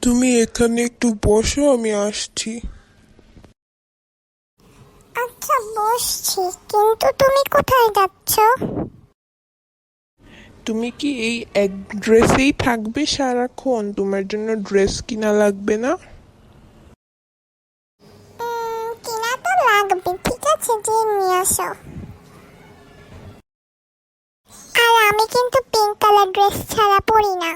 তুমি এখানে একটু বসো, আমি আসছি। আচ্ছা বসছি, কিন্তু তুমি কোথায় যাচ্ছ? তুমি কি এই এক ড্রেসেই থাকবে সারাক্ষণ? তোমার জন্য ড্রেস কিনা লাগবে না? কিনা তো লাগবে, ঠিক আছে, যে নিয়ে আসো। আর আমি কিন্তু পিঙ্ক কালার ড্রেস ছাড়া পরি না।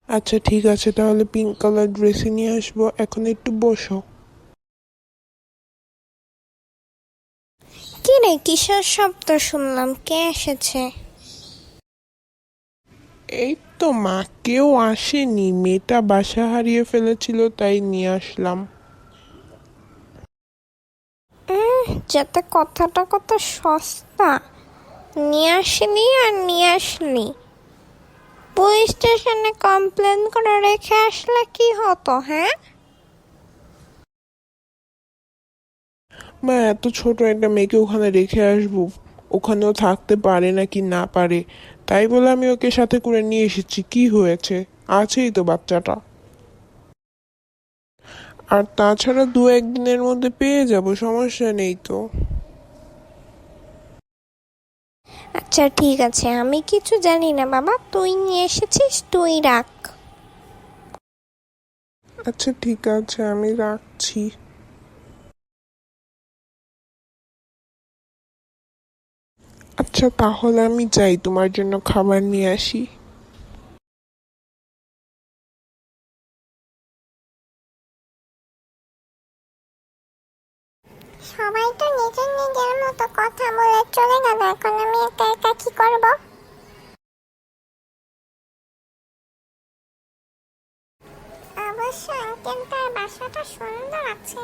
আচ্ছা ঠিক আছে, তাহলে পিঙ্ক কালার ড্রেসই নিয়ে আসবো। এখন একটু বসো। কি রে, কিসের শব্দ শুনলাম? কে এসেছে? এই তো মা, কেউ আসেনি, মেয়েটা বাসা হারিয়ে ফেলেছিল, তাই নিয়ে আসলাম। যাতে কথাটা কত সস্তা! নিয়ে আসলি আর নিয়ে আসলি। পুলিশ স্টেশনে কমপ্লেন করে রেখে আসলে কি হতো, হ্যাঁ? মা, এত ছোট একটা মেয়েকে ওখানে রেখে আসবো? ওখানেও থাকতে পারে নাকি না পারে, তাই বলে আমি ওকে সাথে করে নিয়ে এসেছি। কি হয়েছে? আছেই তো বাচ্চাটা। আর তাছাড়া দু একদিনের মধ্যে পেয়ে যাব, সমস্যা নেই তো। আচ্ছা ঠিক আছে, আমি কিছু জানি না বাবা, তুই নিয়ে এসেছিস, তুই রাখ। আচ্ছা ঠিক আছে, আমি রাখছি। আচ্ছা তাহলে আমি যাই, তোমার জন্য খাবার নিয়ে আসি। সবাই তো নিজের নিজের মতো কথা বলে চলে গেল, এখন আমি একা একা কি করব? অবশ্য আঙ্কেল তার বাসাটা সুন্দর আছে।